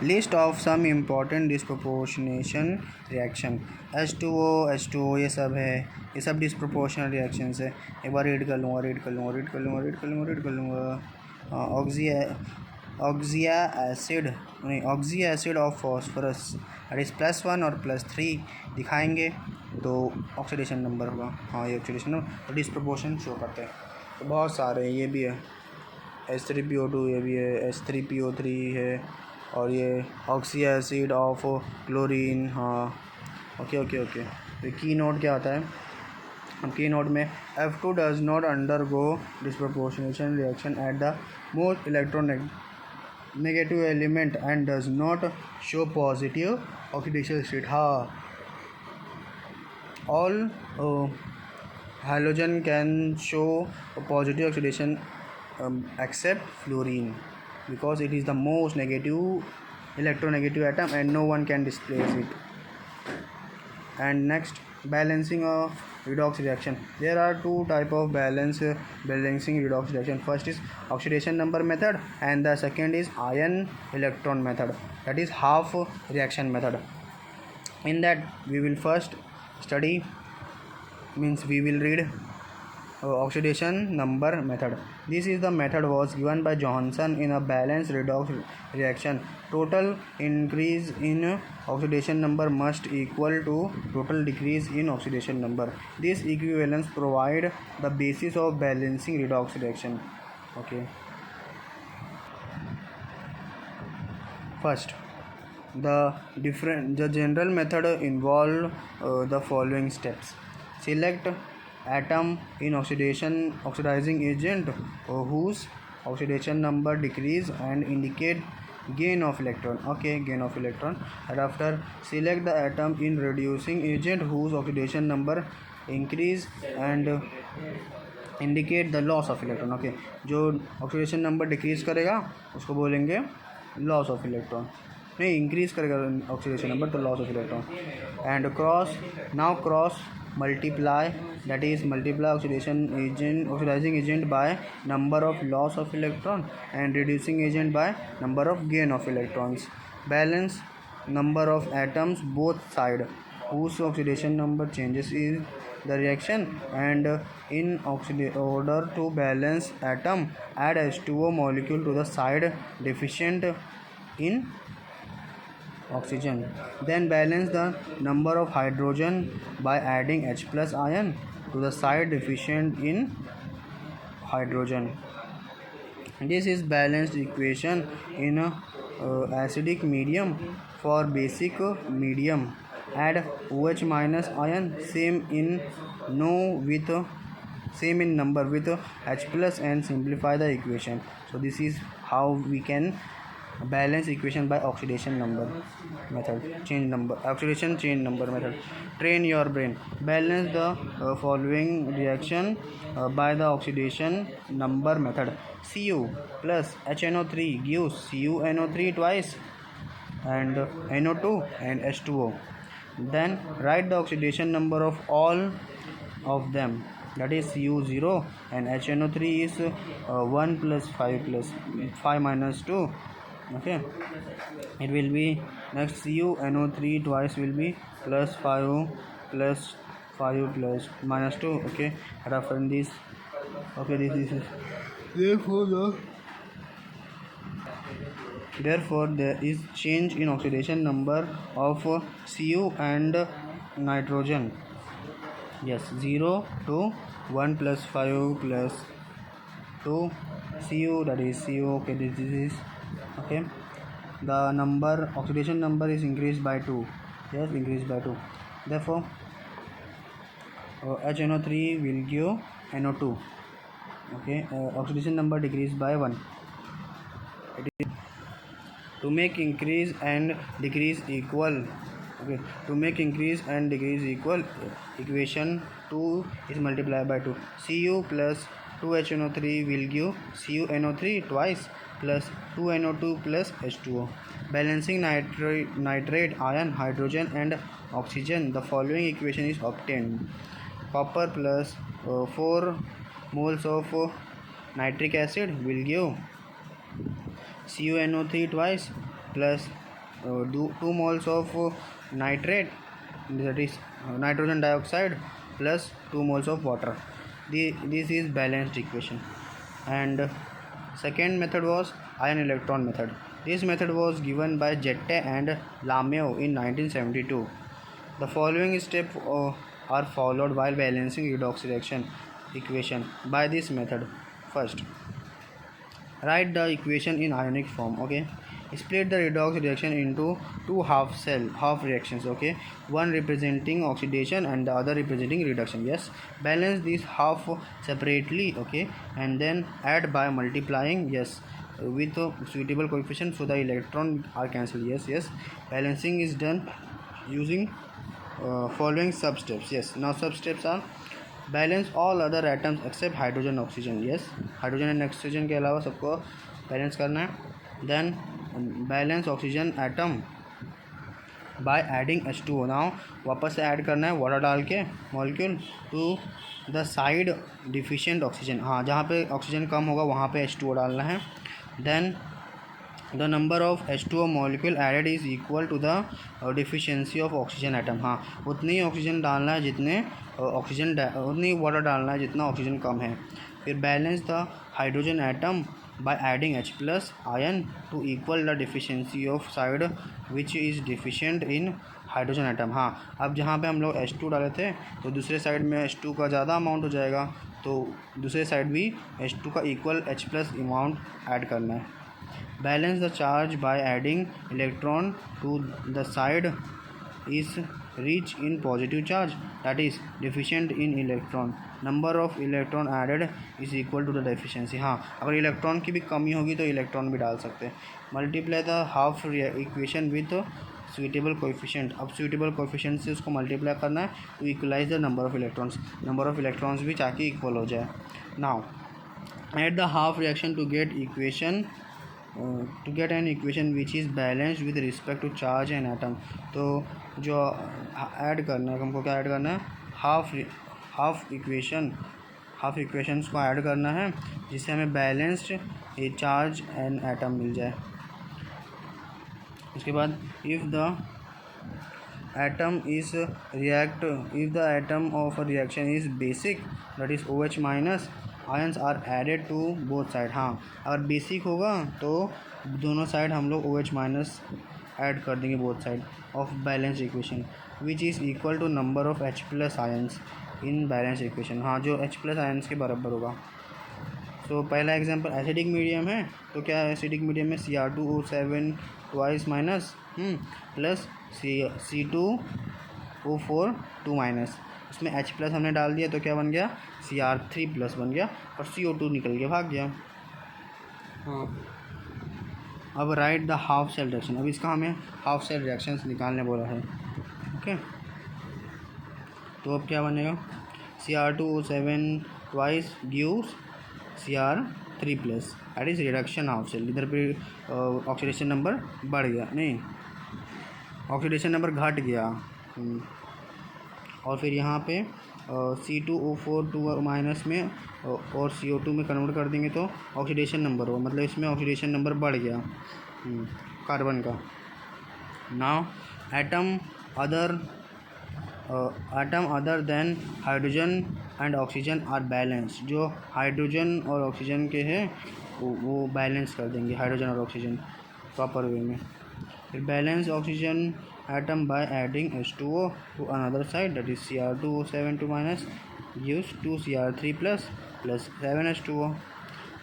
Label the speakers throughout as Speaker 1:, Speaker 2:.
Speaker 1: List of some important disproportionation reaction. H2O ये सब है, ये सब disproportional reactions है. एक बार रीड कर लूँगा. Oxy acid of phosphorus that is +1 और +3 दिखाएंगे तो ऑक्सीडेशन नंबर होगा. हाँ, ये ऑक्सीडेशन नंबर डिस्प्रपोर्शन शो करते हैं. तो बहुत सारे ये भी है, H3PO2 ये भी है, H3PO3 है, और ये ऑक्सी एसिड ऑफ क्लोरीन. हाँ, ओके. तो की नोट क्या आता है? अब की नोट में F2 does not undergo disproportionation reaction at the most electronegative element and does not show positive oxidation state. हाँ, all halogen can show a positive oxidation except fluorine because it is the most electronegative atom and no one can displace it. And next, balancing of redox reaction. There are two type of balancing redox reaction. First is oxidation number method and the second is ion electron method, that is half reaction method. In that we will first study, means we will read oxidation number method. This is the method was given by Johnson in a balanced redox reaction. Total increase in oxidation number must equal to total decrease in oxidation number. This equivalence provide the basis of balancing redox reaction. Okay. First, the general method involve the following steps. Select atom in oxidizing agent whose oxidation number decrease and indicate gain of electron. Okay, gain of electron. And after, select the atom in reducing agent whose oxidation number increase and indicate the loss of electron. Okay, जो oxidation number decrease करेगा उसको बोलेंगे loss of electron. नहीं, increase करेगा oxidation number तो loss of electron. And cross multiply, that is multiply oxidising agent by number of loss of electron and reducing agent by number of gain of electrons. Balance number of atoms both side whose oxidation number changes in the reaction, and in order to balance atom, add H2O molecule to the side deficient in oxygen. Then balance the number of hydrogen by adding H plus ion to the side deficient in hydrogen. This is balanced equation in acidic medium. For basic medium, add OH minus ion same in number with H plus and simplify the equation. So this is how we can balance equation by oxidation number method, oxidation change number method. Train your brain. Balance the following reaction by the oxidation number method. Cu plus HNO3 gives CuNO3 twice and NO2 and H2O. Then write the oxidation number of all of them, that is Cu0 and HNO3 is 1 plus 5 minus 2. Okay, it will be next CuNO3 twice will be plus 5 plus minus 2. Okay, reference this. Okay, this is therefore there is change in oxidation number of Cu and nitrogen. Yes, 0 to 1 plus 5 plus 2 Cu, that is Cu. Okay, this is okay. The oxidation number is increased by 2. Yes, increased by 2. Therefore HNO3 will give NO2. Okay, oxidation number decreased by 1. To make increase and decrease equal, okay, to make increase and decrease equal, equation 2 is multiplied by 2. Cu plus 2HNO3 will give CuNO3 twice plus 2NO2 plus H2O. Balancing nitrate, ion, hydrogen and oxygen, the following equation is obtained. Copper plus 4 moles of nitric acid will give CuNO3 twice plus 2 moles of nitrate, that is nitrogen dioxide, plus 2 moles of water. This is balanced equation. And second method was ion electron method. This method was given by Jette and Lameu in 1972. The following steps are followed while balancing redox reaction equation by this method. First, write the equation in ionic form. Okay, split the redox reaction into two half reactions. Okay, one representing oxidation and the other representing reduction. Yes, balance these half separately. Okay, and then add by multiplying. Yes, with a suitable coefficient, so the electron are cancelled. Yes, balancing is done using following sub steps. Yes, now sub steps are balance all other atoms except hydrogen oxygen. Yes, hydrogen and oxygen के अलावा सबको balance करना है. Then balance oxygen atom by adding H2O. Now वापस से add करना है water डाल के molecule to the side deficient oxygen. हाँ, जहाँ पे ऑक्सीजन कम होगा वहाँ पे H2O डालना है. Then the number of H2O molecule added is equal to the deficiency of oxygen atom. हाँ, उतनी ही ऑक्सीजन डालना है जितने उतनी वाटर डालना है जितना ऑक्सीजन कम है. फिर balance the hydrogen atom by adding H plus ion to equal the deficiency of side which is deficient in hydrogen atom. हाँ, अब जहाँ पे हम लोग H2 डाले थे तो दूसरे साइड में H2 का ज़्यादा अमाउंट हो जाएगा, तो दूसरे साइड भी H2 का equal H plus amount add करना है. Balance the charge by adding electron to the side is rich in positive charge, that is deficient in electron. Number of electron added is equal to the deficiency. हाँ, अगर electron की भी कमी होगी तो electron भी डाल सकते हैं. Multiply the half equation with suitable coefficient. अब suitable coefficient से उसको मल्टीप्लाई करना है to equalize the number of electrons. number of electrons भी ताकि इक्वल हो जाए. Now add the half reaction to get an equation which is balanced with respect to charge and atom. तो जो ऐड करना है हमको, क्या ऐड करना है, हाफ इक्वेशंस को ऐड करना है जिससे हमें बैलेंस्ड चार्ज एंड एटम मिल जाए. उसके बाद if the atom of a reaction is basic, that is OH minus, ions are added to both side. हाँ, अगर बेसिक होगा तो दोनों साइड हम लोग OH माइनस ऐड कर देंगे both side of balance equation which is equal to number of H plus ions in balance equation. हाँ, जो H प्लस आयंस के बराबर होगा. सो पहला एग्जांपल एसिडिक मीडियम है, तो क्या है एसिडिक मीडियम में Cr2O7 twice minus plus C2O4 2 minus. उसमें H प्लस हमने डाल दिया तो क्या बन गया, Cr3 प्लस बन गया और CO2 निकल के भाग गया. हाँ, अब write the half cell reaction. अब इसका हमें हाफ सेल रिएक्शंस निकालने बोला है. ओके, तो अब क्या बनेगा, Cr2O7 twice gives Cr3 plus, that is reduction half cell. इधर पे ऑक्सीडेशन नंबर बढ़ गया, नहीं ऑक्सीडेशन नंबर घट गया. और फिर यहाँ पे C2O4 2 माइनस में और CO2 में कन्वर्ट कर देंगे तो ऑक्सीडेशन नंबर हो, मतलब इसमें ऑक्सीडेशन नंबर बढ़ गया कार्बन का. Now atom other than hydrogen and oxygen are balance. जो हाइड्रोजन और ऑक्सीजन के हैं वो बैलेंस कर देंगे, हाइड्रोजन और ऑक्सीजन प्रॉपर वे में. फिर balance oxygen atom by adding H2O to another side, that is Cr2O7 2 minus gives 2Cr3 plus 7 H2O,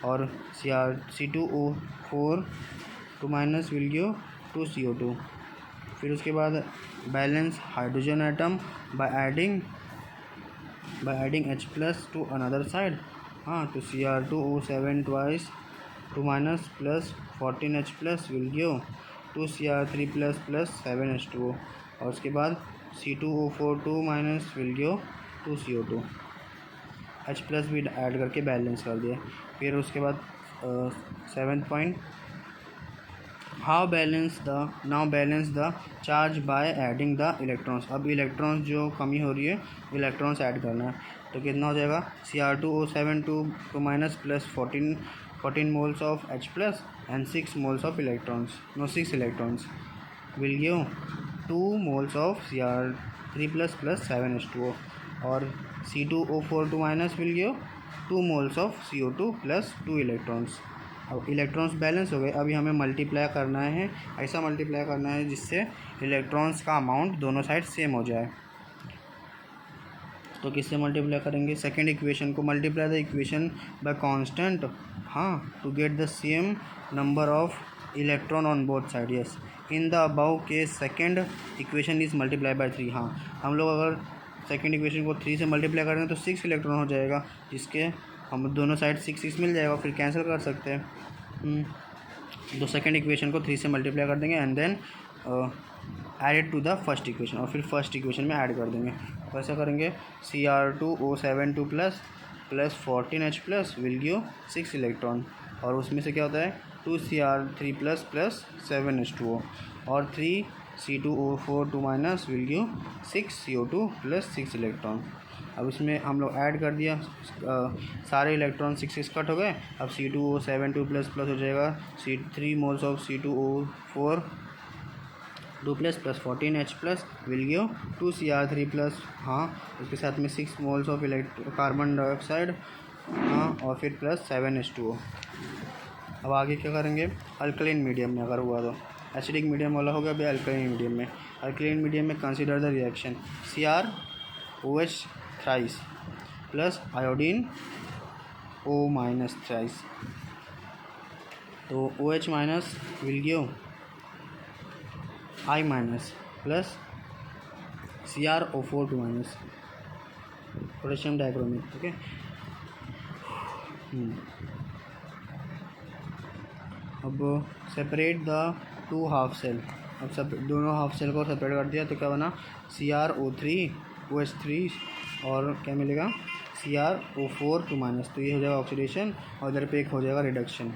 Speaker 1: और C2O4 2 minus will give 2 CO2. फिर उसके बाद balance hydrogen atom by adding H plus to another side. हाँ, तो Cr2O7 twice 2 minus plus 14H plus will give 2Cr3 plus 7 H2O, और उसके बाद C2O4 2 minus will give 2 CO2. H plus भी add करके बैलेंस कर दिया. फिर उसके बाद 7th point, now balance the charge by adding the electrons. अब इलेक्ट्रॉन्स जो कमी हो रही है इलेक्ट्रॉन्स ऐड करना है, तो कितना हो जाएगा, Cr2O7 2 minus plus 14 moles of H plus and 6 moles of electrons, 6 electrons. will give 2 moles of Cr3 plus 7H2O, और C2O4 minus will give 2 moles of CO2 plus 2 electrons. अब इलेक्ट्रॉन्स बैलेंस हो गए. अभी हमें मल्टीप्लाई करना है, ऐसा multiply करना है जिससे इलेक्ट्रॉन्स का अमाउंट दोनों साइड सेम हो जाए. तो किससे मल्टीप्लाई करेंगे? सेकेंड इक्वेशन को. Multiply the equation by constant, हाँ, to get the same number of electron on both side. Yes, in the above case second equation is multiply by 3. हाँ, हम लोग अगर सेकेंड इक्वेशन को 3 से मल्टीप्लाई करेंगे तो 6 इलेक्ट्रॉन हो जाएगा, जिसके हम दोनों साइड 6 मिल जाएगा, फिर कैंसिल कर सकते हैं. तो सेकेंड इक्वेशन को 3 से मल्टीप्लाई कर देंगे and then add to the first equation, और फिर फर्स्ट इक्वेशन में ऐड कर देंगे. वैसा करेंगे. Cr2O72 plus 14H plus will give 6 electron, और उसमें से क्या होता है 2Cr3 प्लस 7H2O, और 3C2O4 minus will give 6CO2 plus 6 electron. अब इसमें हम लोग ऐड कर दिया, सारे इलेक्ट्रॉन 6 कट हो गए. अब C2O72 प्लस हो जाएगा 3 moles of C2O4 2 plus 14H plus will give 2Cr3 plus, हाँ, उसके साथ में 6 मोल्स ऑफ कार्बन डाइऑक्साइड, हाँ, और फिर प्लस 7H2O. अब आगे क्या करेंगे? अल्कलाइन मीडियम में अगर हुआ तो एसिडिक मीडियम वाला होगा. अभी अल्कलाइन मीडियम में, अल्कलाइन मीडियम में consider the reaction CrOH thrice plus iodine O minus thrice. तो OH minus will give I minus plus CrO4 minus, potassium dichromate. Okay, अब सेपरेट द 2 हाफ सेल. अब सब दोनों हाफ सेल को separate कर दिया तो क्या बना? CrO3 OH3, और क्या मिलेगा? CrO4 minus. तो ये हो जाएगा ऑक्सीडेशन, और इधर पे एक हो जाएगा रिडक्शन,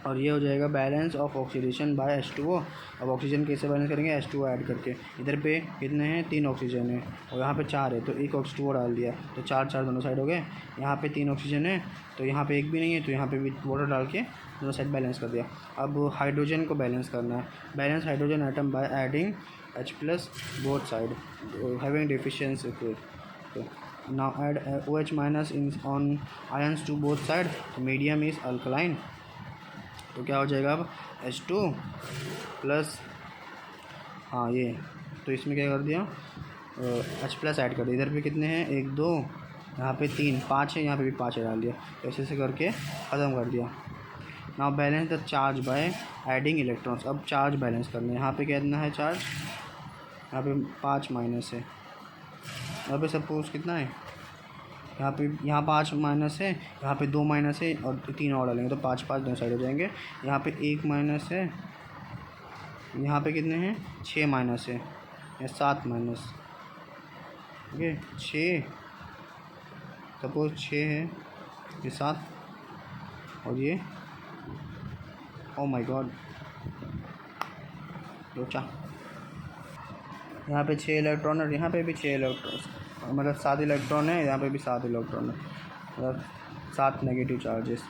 Speaker 1: और ये हो जाएगा balance of oxidation bye H2O. अब ऑक्सीजन कैसे बैलेंस करेंगे? H2O ऐड करके. इधर पे कितने हैं? 3 ऑक्सीजन है, और यहाँ पे 4 है, तो एक H2O डाल दिया, तो 4 दोनों साइड हो गए. यहाँ पे 3 ऑक्सीजन है, तो यहाँ पे एक भी नहीं है, तो यहाँ पे भी वाटर डाल के दोनों साइड बैलेंस कर दिया. अब हाइड्रोजन को बैलेंस करना है. Balance hydrogen item by adding H plus both side having deficiency. Now add OH minus on ions to both side. Medium is alkaline. तो क्या हो जाएगा? अब H2 प्लस, हाँ, ये तो इसमें क्या कर दिया? H प्लस ऐड कर दिया. इधर पे कितने हैं? 1 2, यहाँ पे 3 5 है, यहाँ पे भी 5 डाल दिया. ऐसे ऐसे करके ख़त्म कर दिया. Now balance the charge by adding electrons. अब चार्ज बैलेंस करना है. यहाँ पे कितना है चार्ज? यहाँ पे 5 माइनस है. यहाँ पे सपोज कितना है? यहाँ 5 माइनस है, यहाँ पे 2 माइनस है, और 3 और डालेंगे तो 5 दोनों साइड हो जाएंगे. यहाँ पे 1 माइनस है, यहाँ पे कितने हैं? 6 माइनस है, या 7 माइनस. ओके, 6, सपोज 6 है, ये 7, और ये, ओ माय गॉड, लोचा. यहाँ पे 6 इलेक्ट्रॉन है, यहाँ पे भी 6 इलेक्ट्रॉन, मतलब 7 इलेक्ट्रॉन है, यहाँ पे भी 7 इलेक्ट्रॉन है, मतलब 7 negative charges.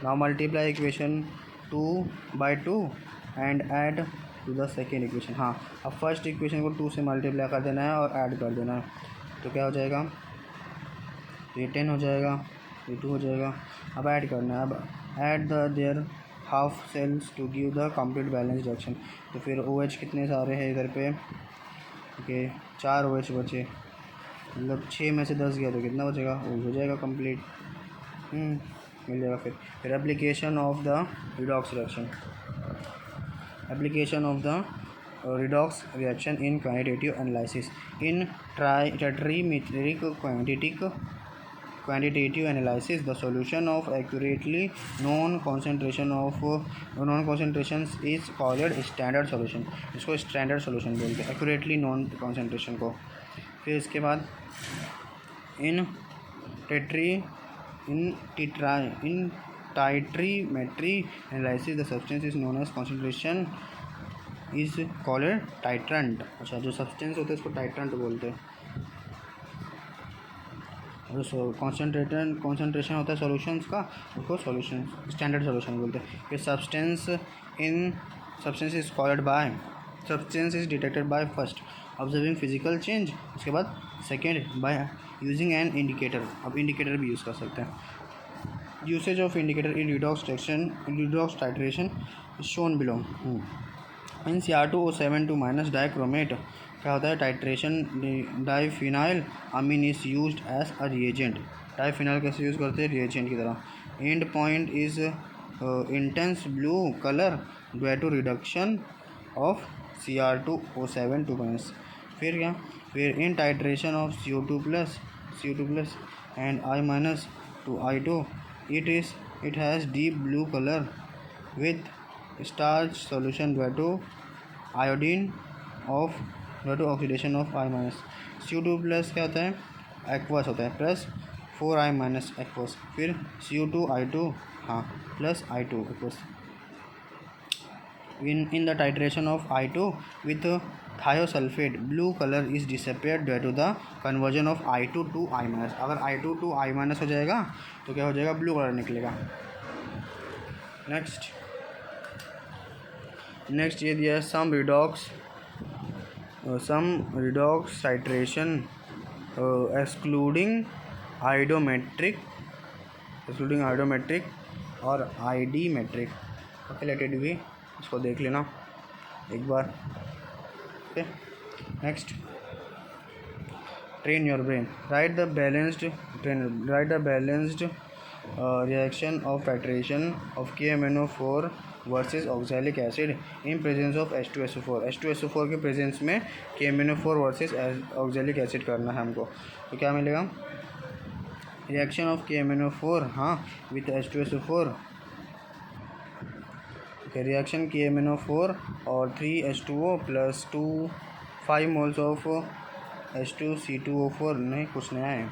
Speaker 1: Now multiply equation 2/2 and add to the second equation. हाँ, अब फर्स्ट इक्वेशन को 2 से मल्टीप्लाई कर देना है और ऐड कर देना है. तो क्या हो जाएगा? ये 10 हो जाएगा, ये 2 हो जाएगा. अब ऐड करना है. अब add the their half cells to give the complete balance reaction. तो फिर OH कितने सारे हैं इधर पे? ओके, 4 OH बचे, मतलब 6 में से 10 गया तो कितना बचेगा? वो हो जाएगा कंप्लीट, मिल जाएगा. फिर application of the redox reaction. Application of the redox reaction in quantitative analysis. In trimetric quantitative analysis, the solution of accurately known concentrations is called standard solution. इसको standard solution बोलते हैं, accurately known concentration को. फिर इसके बाद in titrimetry analysis, the substance is known as concentration is called titrant. अच्छा, जो substance होते हैं उसको टाइट्रेंट बोलते हैं. और कॉन्सेंट्रेशन होता है सॉल्यूशंस का, उसको सॉल्यूशन स्टैंडर्ड सॉल्यूशन बोलते हैं. फिर substance in substance is called by substance is detected by first observing physical change, उसके बाद second by using an indicator. अब इंडिकेटर भी यूज़ कर सकते हैं. Usage of indicator in redox titration is shown below. In Cr2O7 dichromate क्या होता है, titration diphenyl amine is used as a reagent. Diphenyl कैसे यूज़ करते हैं, रिएजेंट की तरह. End point is intense blue colour due to reduction of Cr2O7. फिर क्या, फिर in titration of CO2 plus and I- to I2 it has deep blue color with starch solution due to iodine of due to oxidation of I-. CO2 plus क्या होता है, aqueous होता है, plus 4I- aqueous. फिर CO2 I2 हाँ plus I2 aqueous. in the titration of I2 with thiosulfate, blue color is disappeared due to the conversion of I2 to I-. अगर I2 to I- हो जाएगा तो क्या हो जाएगा, ब्लू कलर निकलेगा. नेक्स्ट ये दिया है सम redox titration excluding iodometric और आइडीमेट्रिक. रिलेटेड भी इसको देख लेना एक बार. Okay, next train your brain. Write the balanced reaction of titration of KMnO4 versus oxalic acid in presence of H2SO4. H2SO4 के प्रेजेंस में KMnO4 वर्सेस ऑक्जेलिक एसिड करना है हमको. तो क्या मिलेगा, रिएक्शन ऑफ KMnO4 हाँ with H2SO4. Okay, reaction KMnO4 और 3H2O plus 5 moles of H2C2O4 नहीं कुछ नया है,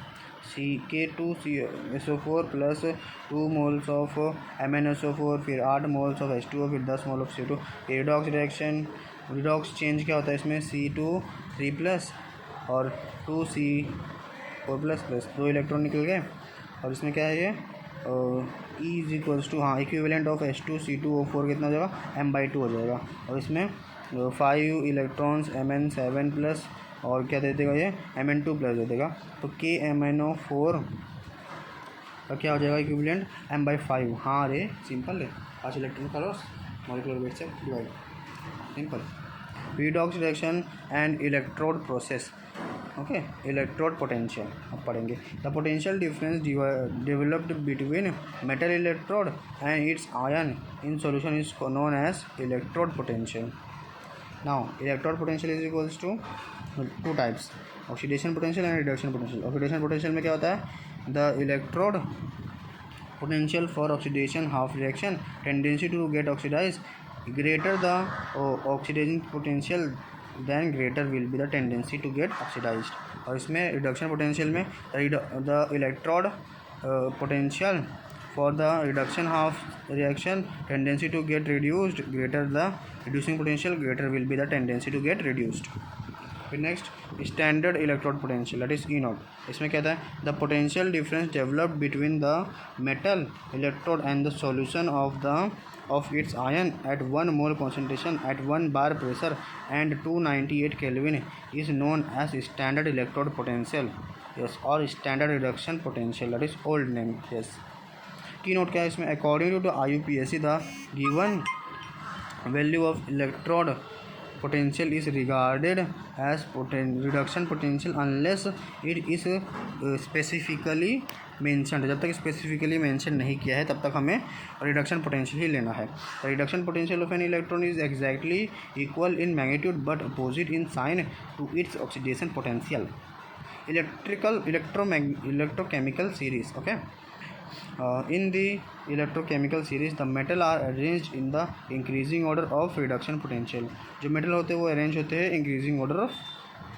Speaker 1: K2SO4 plus 2 moles of MnSO4, फिर 8 मोल्स ऑफ H2O, फिर 10 mole of C2. Redox change क्या होता है इसमें, C2 3 प्लस और 2C4 प्लस 2 इलेक्ट्रॉन निकल गए. और इसमें क्या है ये E इज इक्वल्स टू हाँ इक्विवेलेंट ऑफ H2C2O4 कितना हो जाएगा, M/2 हो जाएगा. और इसमें 5 इलेक्ट्रॉन्स Mn7 प्लस और क्या दे देगा ये Mn2 प्लस दे देगा. तो KMnO4 का क्या हो जाएगा इक्विवेलेंट, M/5. हाँ अरे सिंपल है, 5 इलेक्ट्रॉन करो मॉलिक्यूलर वेट से divide, simple. redox reaction and electrode process. Okay, electrode potential अब पढ़ेंगे. The potential difference developed between metal electrode and its ion in solution is known as electrode potential. Now electrode potential is equals to 2 types, oxidation potential and reduction potential. Oxidation potential में क्या होता है, the electrode potential for oxidation half reaction tendency to get oxidized greater the oxidation potential then greater will be the tendency to get oxidized. और इसमें reduction potential में the electrode potential for the reduction half reaction tendency to get reduced greater the reducing potential greater will be the tendency to get reduced. फिर next standard electrode potential that is E not. इसमें क्या था, the potential difference developed between the metal electrode and the solution of its ion at 1 mole concentration at 1 bar pressure and 298 kelvin is known as standard electrode potential. Yes, और standard reduction potential that is old name. Yes, key note क्या है इसमें, according to IUPAC the given value of electrode potential is regarded as reduction potential unless it is specifically mentioned. जब तक specifically mention नहीं किया है तब तक हमें रिडक्शन पोटेंशियल ही लेना है. Reduction potential of an electron is exactly equal in magnitude but opposite in sign to its oxidation potential. Electrochemical series. Okay, in the electrochemical series the metal are arranged in the increasing order of reduction potential. जो metal होते हैं वो arrange होते हैं increasing order of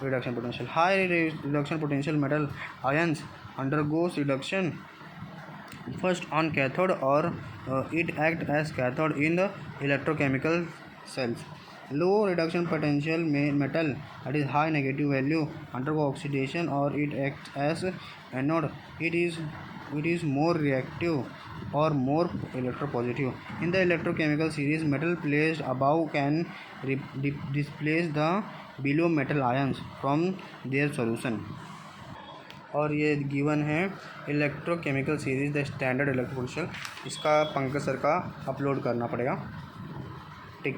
Speaker 1: reduction potential. High reduction potential metal ions undergoes reduction first on cathode or it act as cathode in the electrochemical cells. Low reduction potential metal that is high negative value undergo oxidation or it acts as anode. It is it is more reactive or more electropositive. In the electrochemical series, metal placed above can displace the below metal ions from their solution. और ये given है electrochemical series the standard इलेक्ट्रोपोटेंशियल, इसका Pankaj sir का upload करना पड़ेगा। टिक।